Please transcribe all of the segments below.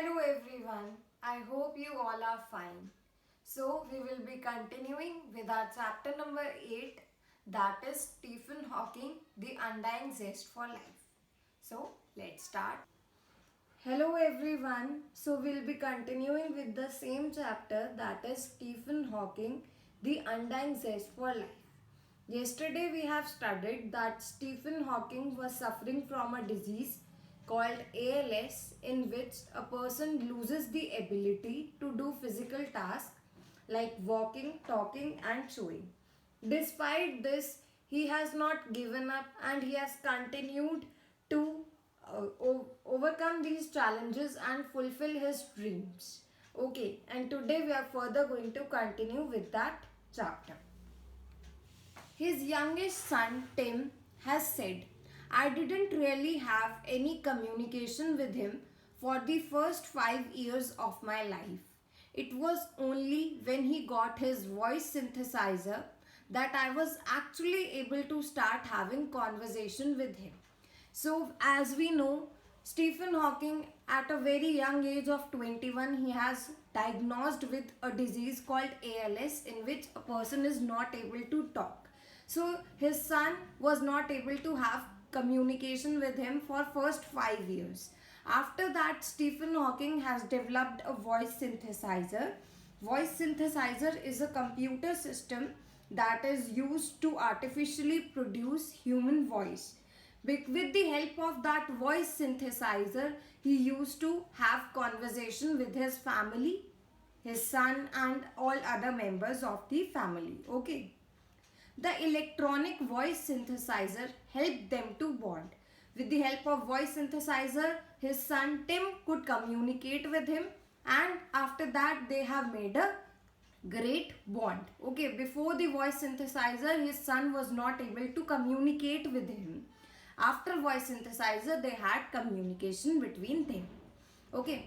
Hello everyone, I hope you all are fine. So, we will be continuing with our chapter number 8, that is Stephen Hawking, The Undying Zest for Life. So, let's start. Hello everyone, so we'll be continuing with the same chapter, that is Stephen Hawking, The Undying Zest for Life. Yesterday we have studied that Stephen Hawking was suffering from a disease called ALS, in which a person loses the ability to do physical tasks like walking, talking and chewing. Despite this, he has not given up and he has continued to overcome these challenges and fulfill his dreams. Okay, and today we are further going to continue with that chapter. His youngest son, Tim, has said, I didn't really have any communication with him for the first 5 years of my life. It was only when he got his voice synthesizer that I was actually able to start having conversation with him. So, as we know, Stephen Hawking, at a very young age of 21, he has diagnosed with a disease called ALS, in which a person is not able to talk. So, his son was not able to have communication with him for first 5 years. After that, Stephen Hawking has developed a voice synthesizer. Voice synthesizer is a computer system that is used to artificially produce human voice. With the help of that voice synthesizer, he used to have conversation with his family, his son and all other members of the family. Okay. The electronic voice synthesizer helped them to bond. With the help of voice synthesizer, his son Tim could communicate with him, and after that they have made a great bond. Okay, before the voice synthesizer, his son was not able to communicate with him. After voice synthesizer, they had communication between them. Okay,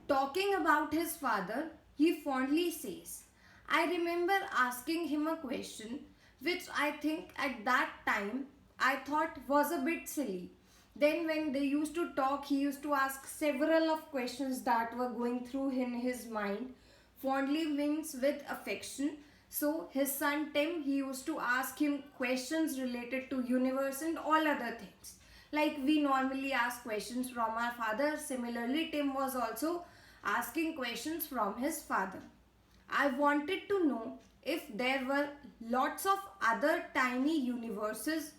talking about his father, he fondly says, I remember asking him a question which I think at that time I thought was a bit silly. Then when they used to talk, he used to ask several of questions that were going through in his mind. Fondly means with affection. So his son Tim, he used to ask him questions related to universe and all other things. Like we normally ask questions from our father, similarly Tim was also asking questions from his father. I wanted to know if there were lots of other tiny universes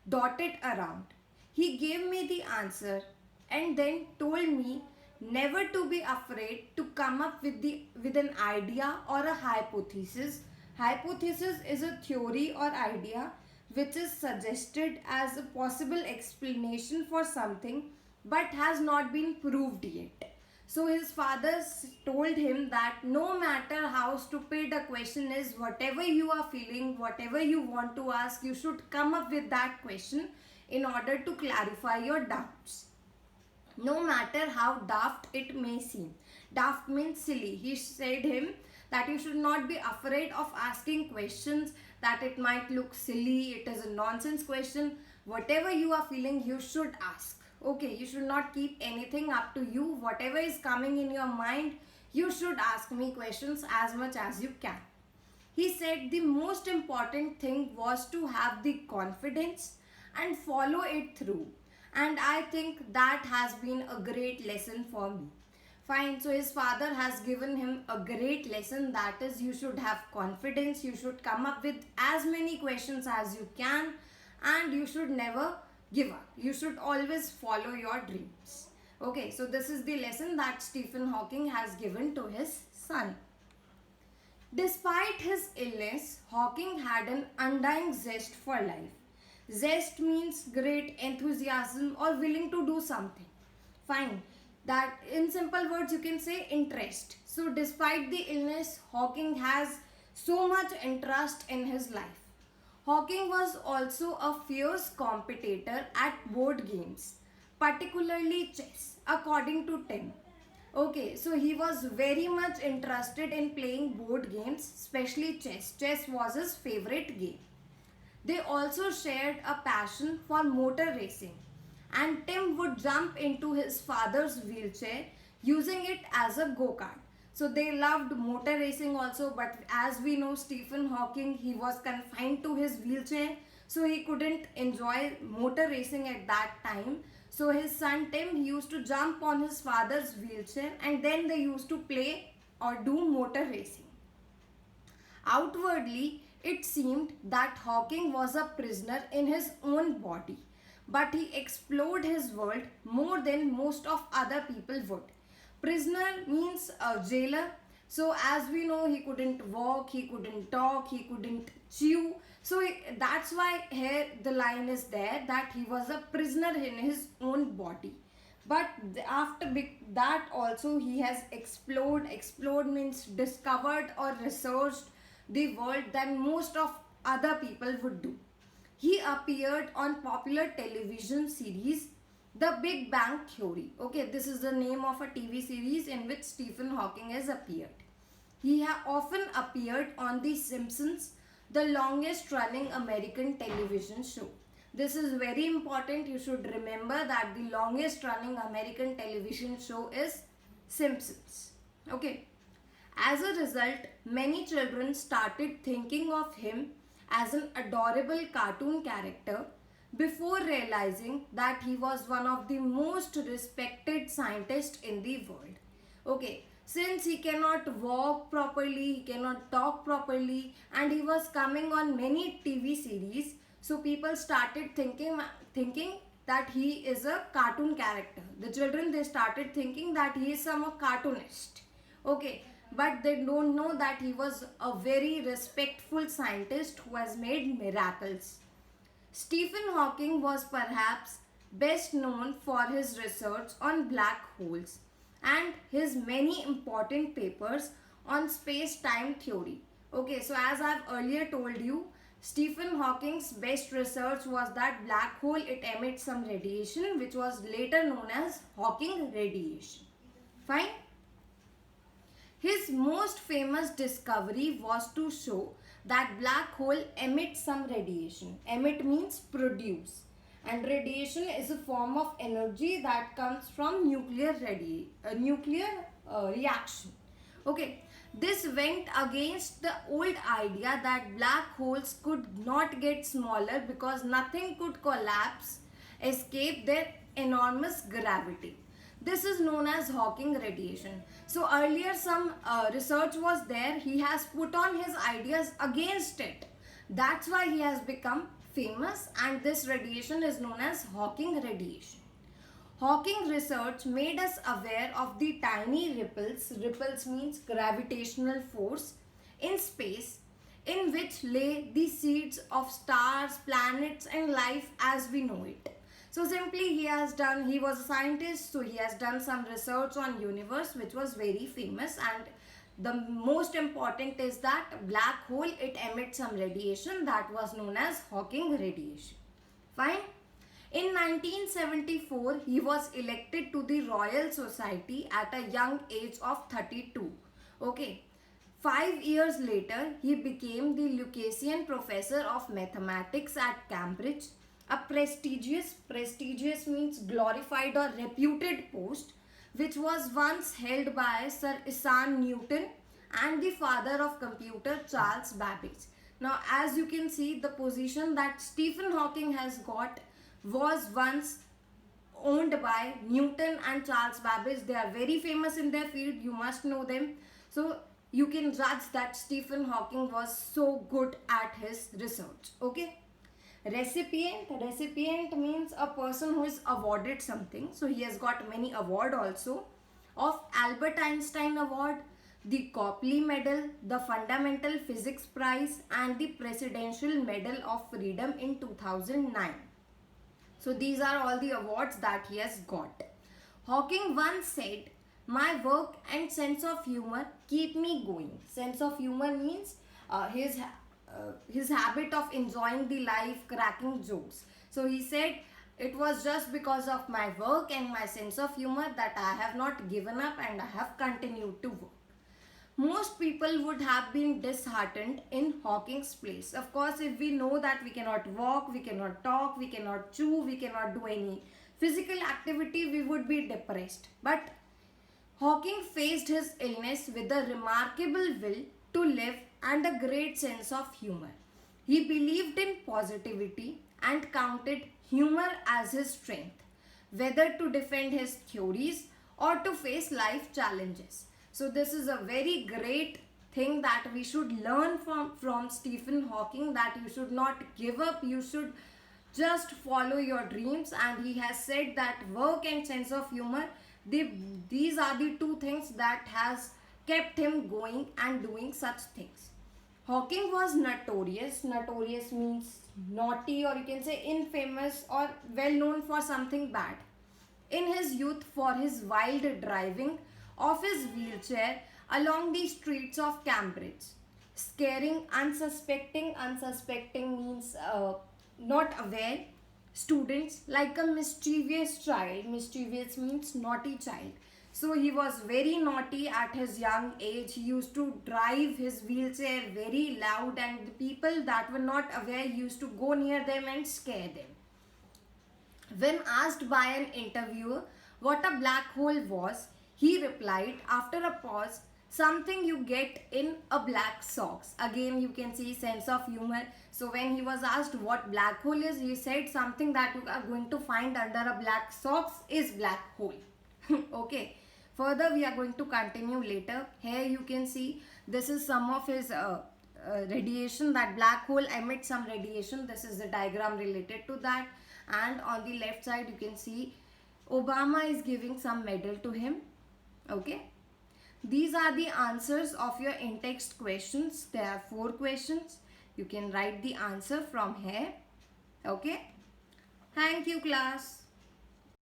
dotted around. He gave me the answer and then told me never to be afraid to come up with an idea or a hypothesis. Hypothesis is a theory or idea which is suggested as a possible explanation for something but has not been proved yet. So his father told him that no matter how stupid a question is, whatever you are feeling, whatever you want to ask, you should come up with that question in order to clarify your doubts. No matter how daft it may seem. Daft means silly. He said him that you should not be afraid of asking questions, that it might look silly, it is a nonsense question. Whatever you are feeling, you should ask. Okay, you should not keep anything up to you. Whatever is coming in your mind, you should ask me questions as much as you can. He said the most important thing was to have the confidence and follow it through. And I think that has been a great lesson for me. Fine, so his father has given him a great lesson, that is, you should have confidence, you should come up with as many questions as you can, and you should never give up. You should always follow your dreams. Okay, so this is the lesson that Stephen Hawking has given to his son. Despite his illness, Hawking had an undying zest for life. Zest means great enthusiasm or willing to do something. Fine. That in simple words you can say interest. So despite the illness, Hawking has so much interest in his life. Hawking was also a fierce competitor at board games, particularly chess, according to Tim. Okay, so he was very much interested in playing board games, especially chess. Chess was his favorite game. They also shared a passion for motor racing, and Tim would jump into his father's wheelchair using it as a go-kart. So they loved motor racing also, but as we know, Stephen Hawking, he was confined to his wheelchair, so he couldn't enjoy motor racing at that time. So his son Tim, he used to jump on his father's wheelchair, and then they used to play or do motor racing. Outwardly, it seemed that Hawking was a prisoner in his own body, but he explored his world more than most of other people would. Prisoner means a jailer. So as we know, he couldn't walk, he couldn't talk, he couldn't chew. So that's why here the line is there that he was a prisoner in his own body. But after that also he has explored means discovered or researched the world than most of other people would do. He appeared on popular television series The Big Bang Theory. Okay, this is the name of a TV series in which Stephen Hawking has appeared. He often appeared on The Simpsons, the longest running American television show. This is very important. You should remember that the longest running American television show is Simpsons. Okay. As a result, many children started thinking of him as an adorable cartoon character before realizing that he was one of the most respected scientists in the world. Okay, since he cannot walk properly, he cannot talk properly, and he was coming on many TV series, so people started thinking that he is a cartoon character. The children, they started thinking that he is some cartoonist. Okay, but they don't know that he was a very respectful scientist who has made miracles. Stephen Hawking was perhaps best known for his research on black holes and his many important papers on space-time theory. Okay, so as I've earlier told you, Stephen Hawking's best research was that black hole, it emits some radiation which was later known as Hawking radiation. Fine. His most famous discovery was to show that black hole emits some radiation. Emit means produce. And radiation is a form of energy that comes from nuclear reaction. Okay, this went against the old idea that black holes could not get smaller because nothing could collapse, escape their enormous gravity. This is known as Hawking radiation. So earlier some research was there. He has put on his ideas against it. That's why he has become famous, and this radiation is known as Hawking radiation. Hawking research made us aware of the tiny ripples, ripples means gravitational force, in space, in which lay the seeds of stars, planets and life as we know it. So simply he was a scientist, so he has done some research on universe which was very famous, and the most important is that black hole, it emits some radiation that was known as Hawking radiation. Fine. In 1974, he was elected to the Royal Society at a young age of 32. Okay. 5 years later, he became the Lucasian Professor of Mathematics at Cambridge, a prestigious means glorified or reputed post, which was once held by Sir Isaac Newton and the father of computer Charles Babbage. Now, as you can see, the position that Stephen Hawking has got was once owned by Newton and Charles Babbage. They are very famous in their field. You must know them. So, you can judge that Stephen Hawking was so good at his research. Okay. Recipient means a person who is awarded something. So he has got many award also, of Albert Einstein Award, the Copley Medal, the Fundamental Physics Prize and the Presidential Medal of Freedom in 2009. So these are all the awards that he has got. Hawking once said, "My work and sense of humor keep me going." Sense of humor means his habit of enjoying the life, cracking jokes. So he said, "It was just because of my work and my sense of humor that I have not given up and I have continued to work." Most people would have been disheartened in Hawking's place. Of course, if we know that we cannot walk, we cannot talk, we cannot chew, we cannot do any physical activity, we would be depressed. But Hawking faced his illness with a remarkable will to live and a great sense of humor. He believed in positivity and counted humor as his strength, whether to defend his theories or to face life challenges. So this is a very great thing that we should learn from Stephen Hawking, that you should not give up, you should just follow your dreams. And he has said that work and sense of humor, these are the two things that has kept him going and doing such things. Hawking was notorious. Notorious means naughty, or you can say infamous or well known for something bad. In his youth, for his wild driving of his wheelchair along the streets of Cambridge, scaring unsuspecting means not aware students like a mischievous child. Mischievous means naughty child. So he was very naughty at his young age. He used to drive his wheelchair very loud, and the people that were not aware used to go near them and scare them. When asked by an interviewer what a black hole was, he replied after a pause, something you get in a black socks. Again, you can see sense of humor. So when he was asked what black hole is, he said something that you are going to find under a black socks is black hole. Okay. Further, we are going to continue later. Here you can see this is some of his radiation, that black hole emits some radiation. This is the diagram related to that. And on the left side you can see Obama is giving some medal to him. Okay. These are the answers of your in-text questions. There are 4 questions. You can write the answer from here. Okay. Thank you, class.